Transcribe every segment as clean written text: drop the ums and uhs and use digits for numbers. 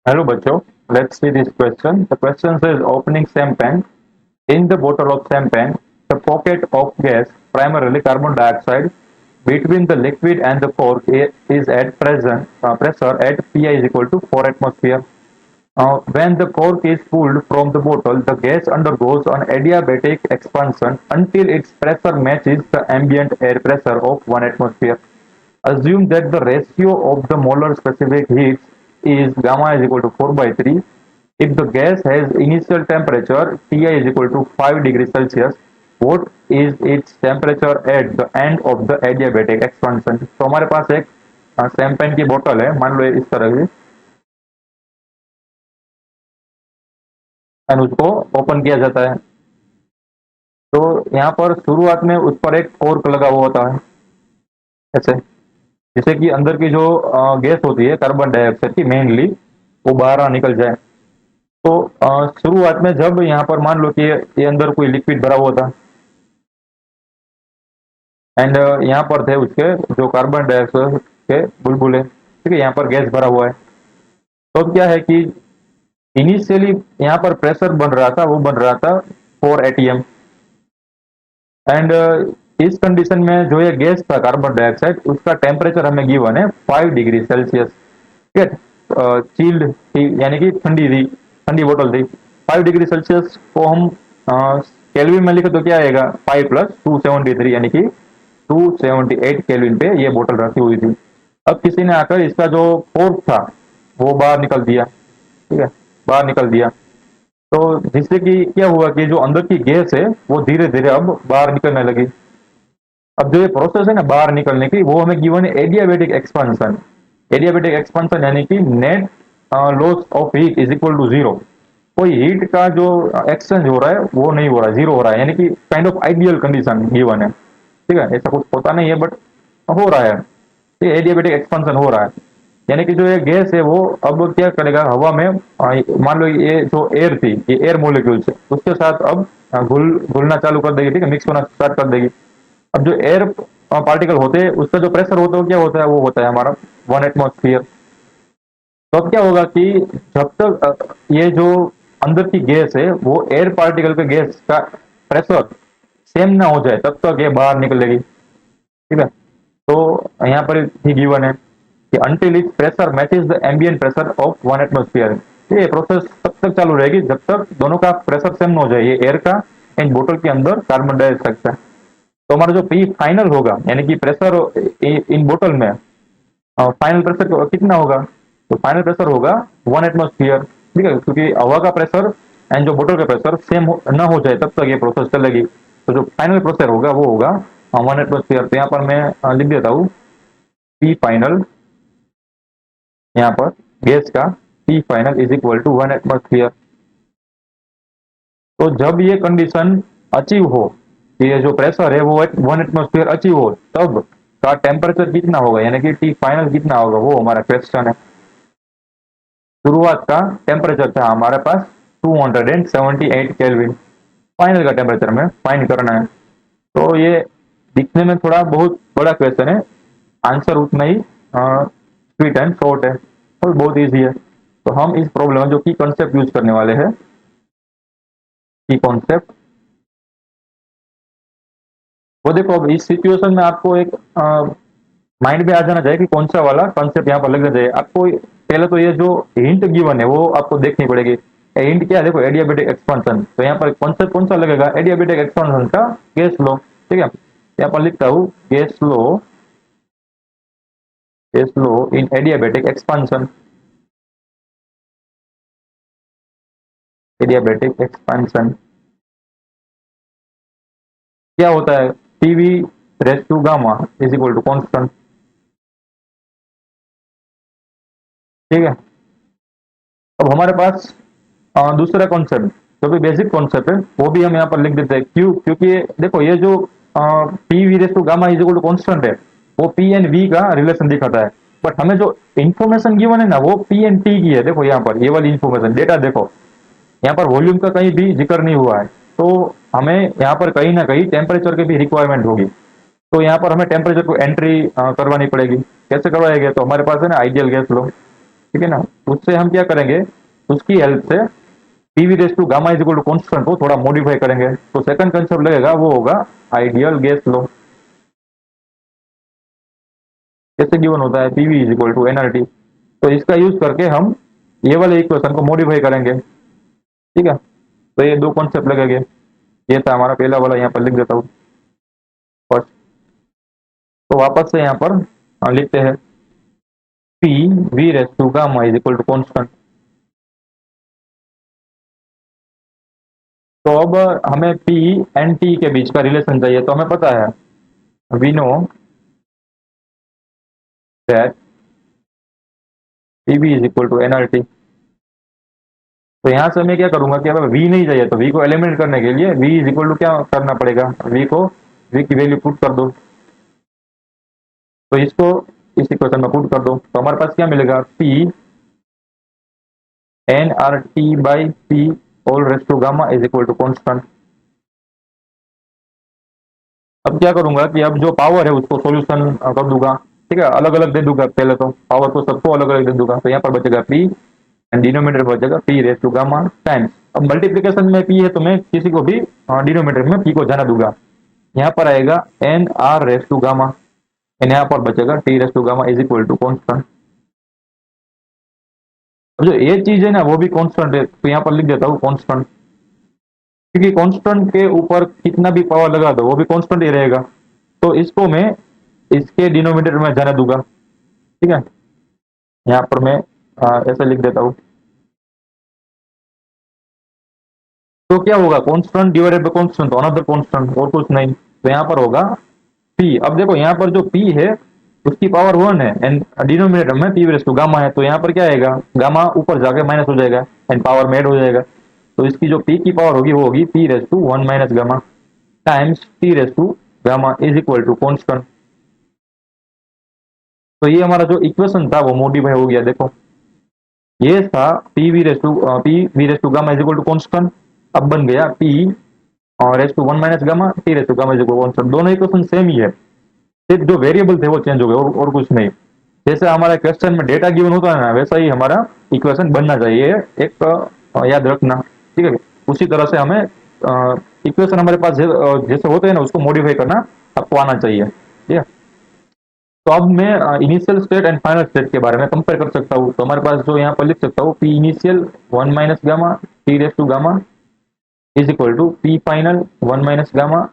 Hello, Bacho. Let's see this question. The question says opening champagne. In the bottle of champagne, the pocket of gas, primarily carbon dioxide, between the liquid and the cork is at present pressure at Pi is equal to 4 atmosphere. When the cork is pulled from the bottle, the gas undergoes an adiabatic expansion until its pressure matches the ambient air pressure of 1 atmosphere. Assume that the ratio of the molar specific heats is gamma is equal to 4 by 3. If the gas has initial temperature Ti is equal to 5 degrees Celsius, what is its temperature at the end of the adiabatic expansion? तो हमारे पास एक champagne की बोतल है, मान लो इस तरह की, एंड उसको ओपन किया जाता है। तो यहाँ पर शुरुआत में उस पर एक कॉर्क लगा हुआ होता है, ऐसे, जिससे कि अंदर की जो गैस होती है कार्बन डाइऑक्साइड की मेनली, वो बाहर निकल जाए। तो शुरुआत में जब यहाँ पर मान लो कि ये अंदर कोई लिक्विड भरा हुआ था, एंड यहाँ पर थे उसके जो कार्बन डाइऑक्साइड के बुलबुले, ठीक है, यहाँ पर गैस भरा हुआ है। तो अब क्या है कि इनिशियली यहाँ पर प्रेशर बन रहा था, वो बन रहा था 4 एटीएम, एंड इस कंडीशन में जो ये गैस था कार्बन डाइऑक्साइड, उसका टेम्परेचर हमें गिवन है 5 डिग्री सेल्सियस, ठीक है। चिल्ड थी, यानी कि ठंडी थी, ठंडी बोतल थी। 5 डिग्री सेल्सियस को हम केल्विन में लिखे तो क्या आएगा, 5 प्लस 273, यानी कि 278 केल्विन पे ये बोतल रखी हुई थी। अब किसी ने आकर इसका जो कोर्क था वो बाहर निकल दिया, ठीक है, बाहर निकल दिया। तो जिससे कि क्या हुआ कि जो अंदर की गैस है वो धीरे धीरे अब बाहर निकलने लगी। अब जो ये प्रोसेस है ना बाहर निकलने की, वो हमें गिवन है एडियाबेटिक एक्सपांशन। एडियाबेटिक एक्सपांशन यानी कि net loss of heat is equal to zero. कोई हीट का जो एक्सचेंज हो रहा है वो नहीं हो रहा है, जीरो हो रहा है, यानी कि kind of ideal condition given है, ठीक है। ऐसा कुछ होता नहीं है बट हो रहा है, ये एडियाबेटिक एक्सपांशन हो रहा है। यानी कि जो ये गैस है वो अब क्या करेगा, हवा में मान लो ये जो एयर थी, ये एयर मोलिक्यूल्स है, उसके साथ अब घुलना चालू कर देगी, ठीक है, मिक्स होना स्टार्ट कर देगी। अब जो एयर पार्टिकल होते हैं उसका जो प्रेशर होता है वो क्या होता है, वो होता है हमारा 1 एटमॉस्फेयर। तो अब क्या होगा कि जब तक ये जो अंदर की गैस है वो एयर पार्टिकल के गैस का प्रेशर सेम ना हो जाए तब तक ये बाहर निकलेगी, ठीक है। तो यहाँ पर ही गिवन है कि until its pressure matches the ambient pressure of 1 atmosphere। ये प्रोसेस तब तक चालू रहेगी जब तक दोनों का प्रेशर सेम ना हो जाए, ये एयर का एंड बोतल के अंदर कार्बन डाइऑक्साइड का। तो हमारा जो पी फाइनल होगा, यानी कि प्रेशर इन बोतल में फाइनल प्रेशर कितना होगा, तो फाइनल प्रेशर होगा 1 एटमॉस्फेयर, ठीक है, क्योंकि हवा का प्रेशर एंड जो बोतल का प्रेशर सेम ना हो जाए तब तक ये प्रोसेस चलेगी। तो जो फाइनल प्रेशर होगा वो होगा 1 एटमॉस्फेयर। तो यहाँ पर मैं लिख देता हूँ पी फाइनल, यहाँ पर गैस का P final is equal to 1 atmosphere. तो जब ये कंडीशन अचीव हो कि ये जो प्रेशर है वो 1 एटमॉस्फेयर अचीव हो, तब का टेम्परेचर कितना होगा, यानी कि टी फाइनल कितना होगा, वो हमारा क्वेश्चन है। शुरुआत का टेम्परेचर था हमारे पास 278 केल्विन, फाइनल का टेम्परेचर में फाइंड करना है। तो ये दिखने में थोड़ा बहुत बड़ा क्वेश्चन है, आंसर उतना ही स्वीट एंड शॉर्ट है और बहुत इजी है। तो हम इस प्रॉब्लम में जो की कॉन्सेप्ट यूज करने वाले हैं, की कॉन्सेप्ट, वो देखो अब इस सिचुएशन में आपको एक माइंड में आ जाना चाहिए कि कौन सा वाला कॉन्सेप्ट यहाँ पर लगना चाहिए आपको। पहले तो ये जो हिंट गिवन है वो आपको देखनी पड़ेगी। हिंट क्या है, देखो एडियाबेटिक एक्सपांशन, तो यहाँ पर कॉन्सेप्ट कौन सा लगेगा, एडियाबेटिक एक्सपांशन का गैस लो, ठीक है। यहाँ पर लिखता हूँ गैस लो, गैस लो in adiabatic expansion, adiabatic expansion क्या होता है, PV raise to gamma is equal to constant, ठीक है। अब हमारे पास दूसरा कॉन्सेप्ट जो भी बेसिक कॉन्सेप्ट है वो भी हम यहाँ पर लिख देते हैं, क्यों, क्योंकि देखो ये जो P V raise to gamma is equal to constant है, वो पी एंड वी का रिलेशन दिखाता है, बट हमें जो इन्फॉर्मेशन गिवन है ना वो पी एंड टी की है। देखो यहाँ पर ये वाली इन्फॉर्मेशन डेटा देखो, यहाँ पर वॉल्यूम का कहीं भी जिक्र नहीं हुआ है, तो हमें यहाँ पर कहीं ना कहीं टेम्परेचर की भी रिक्वायरमेंट होगी। तो यहाँ पर हमें टेम्परेचर को एंट्री करवानी पड़ेगी। कैसे करवाएंगे, तो हमारे पास है ना आइडियल गैस लो, ठीक है ना, उससे हम क्या करेंगे, उसकी हेल्प से PV raise to gamma is equal to constant को थोड़ा मॉडिफाई करेंगे। तो सेकंड कंसेप्ट लगेगा वो होगा आइडियल गैस लॉ। कैसे गिवन होता है, PV is equal to NRT. तो इसका यूज करके हम ये वाले इक्वेशन को मॉडिफाई करेंगे। ठीक है, तो ये दो कॉन्सेप्ट लगेंगे। ये था हमारा पहला वाला, यहाँ पर लिख देता हूँ फर्स्ट। तो वापस से यहाँ पर लिखते हैं P V raise to gamma is equal to constant. तो अब हमें पी एंड टी के बीच का रिलेशन चाहिए। तो हमें पता है, we know that P V is equal to NRT. तो यहाँ से मैं क्या करूंगा कि अगर वी नहीं चाहिए तो वी को एलिमिनेट करने के लिए वी इज इक्वल टू क्या करना पड़ेगा, वी की वैल्यू पुट कर दो। तो इसको इस इक्वेशन में पुट कर दो, तो हमारे पास क्या मिलेगा, P N R T by P all raise to gamma is equal to constant. अब क्या करूंगा कि अब जो पावर है उसको सॉल्यूशन कर दूंगा। ठीक है, अलग अलग दे दूंगा, पहले तो पावर को सबको अलग अलग दे दूंगा। तो यहाँ पर बचेगा पी एंड डिनोमिनेटर बचेगा P raise to gamma times. अब मल्टीप्लीकेशन में पी है तो मैं किसी को भी डिनोमिनेटर में पी को जाना दूंगा। यहाँ पर आएगा N R raise to gamma, and यहाँ पर बचेगा T raise to gamma is equal to constant. अब जो ये चीज है ना वो भी कॉन्स्टेंट है, तो यहाँ पर लिख देता हूँ कॉन्स्टेंट। क्योंकि कांस्टेंट के ऊपर कितना भी पावर लगा दो वो भी कांस्टेंट ही रहेगा। तो इसको मैं इसके डिनोमिनेटर में जाने दूंगा। ठीक है, यहाँ पर मैं ऐसे लिख देता हूँ। तो क्या होगा, constant divided by constant, another constant, और कुछ नहीं। तो यहाँ पर होगा पी। अब देखो यहाँ पर जो पी है उसकी पावर 1 है एंड डिनोमिनेटर में पी रेस टू गामा है। तो यहाँ पर क्या आएगा, गामा ऊपर जाके माइनस हो जाएगा एंड पावर में ऐड हो जाएगा। तो इसकी जो पी की पावर होगी वो होगी P raise to 1 minus gamma times T raise to gamma is equal to constant. तो ये हमारा जो इक्वेशन था वो मॉडिफाई हो गया। देखो ये था P V raise to gamma is equal to constant. अब बन गया पी और raise to 1 minus gamma T raise to gamma is equal to constant. दोनों इक्वेशन सेम ही है, सिर्फ जो वेरिएबल थे वो चेंज हो गए, और कुछ नहीं। जैसे हमारे क्वेश्चन में डेटा गिवन होता है ना, वैसा ही हमारा इक्वेशन बनना चाहिए। एक याद रखना। ठीक है, उसी तरह से हमें इक्वेशन हमारे पास जैसे होते हैं ना उसको मॉडिफाई करना आपको आना चाहिए। ठीक है, तो अब मैं initial state and final state के बारे में कंपेयर कर सकता हूँ। तो हमारे पास जो यहाँ पर लिख सकता हूँ, P initial 1 minus gamma T raise to gamma is equal to P final 1 minus gamma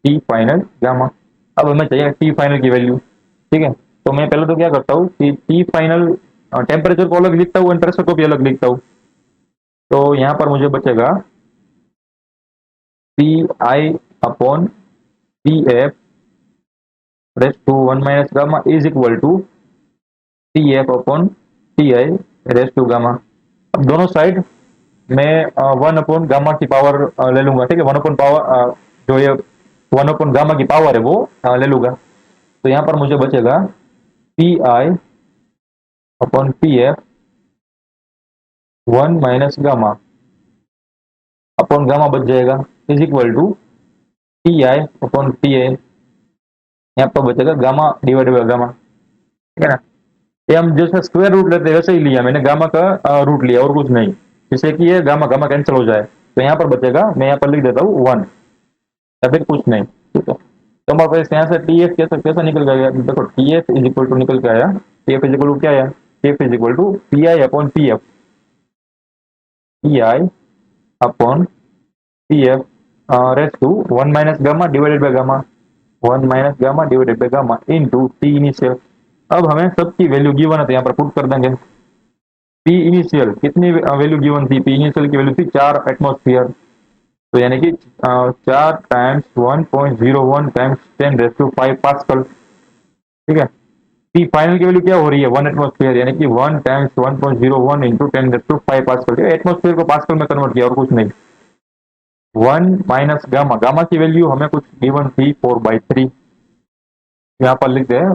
T final gamma. अब हमें चाहिए टी फाइनल की वैल्यू। ठीक है, तो मैं पहले तो क्या करता हूँ कि टी फाइनल टेम्परेचर को अलग लिखता हूँ एंड प्रेशर को भी अलग लिखता हूँ। तो यहाँ पर मुझे बचेगा P I upon P F raise to 1 minus gamma is equal to T F upon T I raise to gamma. अब दोनों साइड मैं 1 अपॉन गामा की पावर ले लूंगा। ठीक है, 1 अपॉन पावर जो ये 1 अपॉन गामा की पावर है वो ले लूंगा। तो यहाँ पर मुझे बचेगा P I upon P F 1 minus gamma upon gamma बच जाएगा is equal to T I upon T I. यहाँ पर बचेगा गामा डिवाइडेड बाय गामा। ठीक है ना, ये हम जैसे स्क्वायर रूट लेते हैं वैसे ही लिया मैंने, गामा का रूट लिया और कुछ नहीं, जिससे कि ये गामा गामा कैंसिल हो जाए। तो यहाँ पर बचेगा, मैं यहाँ पर लिख देता हूँ 1, या फिर कुछ नहीं। ठीक है, तो हमारे पास यहाँ से टी एफ कैसे कैसे निकल गया, देखो T F is equal to निकल के आया, T F is equal to क्या आया, T F is equal to P I upon P F, P I upon P F raise to 1 minus gamma divided by gamma, 1 minus gamma divided by gamma into T initial. अब हमें सबकी value given है तो यहाँ पर put कर देंगे। P initial कितनी वैल्यू गिवन थी, पी इनिशियल की वैल्यू थी 4 एटमॉस्फेयर। तो यानी कि 4 times 1.01 times 10 raise to 5 pascal. ठीक है, पी फाइनल की वैल्यू क्या हो रही है, 1 एटमॉस्फेयर, यानी कि 1 times 1.01 into 10 raise to 5 pascal. Atmosphere को पास्कल में कन्वर्ट किया और कुछ नहीं। 1 माइनस गामा, गामा की वैल्यू हमें कुछ गिवन थी 4/3, यहाँ पर लिखते हैं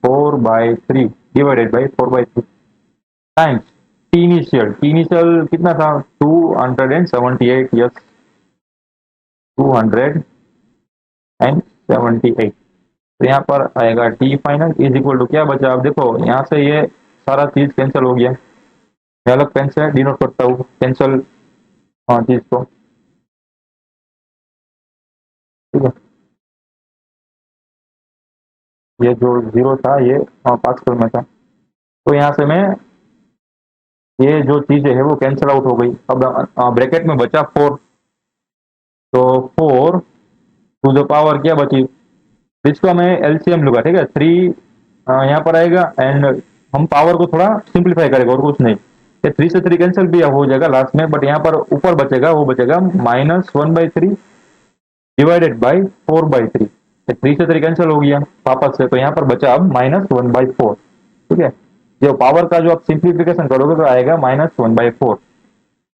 4/3 divided by 4/3 times T initial कितना था 278, यस 278। तो यहाँ पर आएगा T final is equal to क्या बचा, अब देखो यहाँ से ये सारा चीज कैंसिल हो गया। मैं अलग पेन से डिनोट करता हूँ कैंसल चीज को, ठीक है। ये जो जीरो था ये पास्कल में था, तो यहाँ से मैं ये जो चीजें है वो कैंसिल आउट हो गई। अब ब्रैकेट में बचा 4, तो 4 टू द पावर क्या बची, इसको मैं एलसीएम लूंगा, ठीक है। 3 यहाँ पर आएगा एंड हम पावर को थोड़ा सिंप्लीफाई करेंगे और कुछ नहीं। ये 3 से 3 कैंसिल भी हो जाएगा लास्ट में, बट यहाँ पर ऊपर बचेगा, वो बचेगा -1/3 डिवाइडेड बाई 4/3। 3 से 3 कैंसिल हो गया वापस से, तो यहाँ पर बचा अब -1/4, ठीक है। जो पावर का जो आप सिंप्लीफिकेशन करोगे तो आएगा -1/4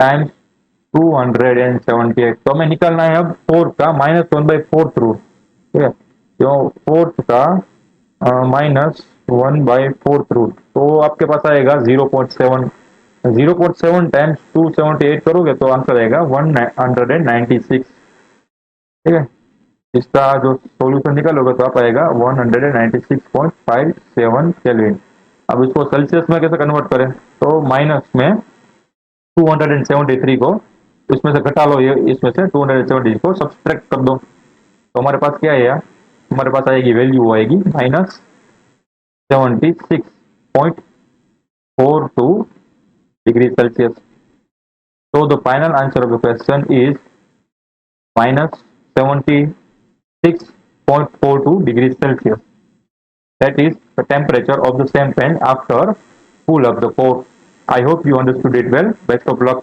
टाइम्स 278। तो हमें निकालना है अब फोर्थ का -1/4 रूट, ठीक है। जो फोर्थ का -1/4 रूट, तो आपके पास आएगा 0.7। 0.7 टाइम्स 278 करोगे तो आंसर आएगा 196, ठीक है। इसका जो सॉल्यूशन निकालोगे तो आप आएगा 196.57 केल्विन। अब इसको सेल्सियस में कैसे कन्वर्ट करें, तो माइनस में 273 को इसमें से घटा लो, ये इसमें से 270 को सब्सट्रैक्ट कर दो, तो हमारे पास क्या है यार, हमारे पास आएगी वैल्यू आएगी -76.42 डिग्री सेल्सियस। तो the final answer of the question is -76.42 degree Celsius. That is the temperature of the same pen after pull up the port. I hope you understood it well. Best of luck.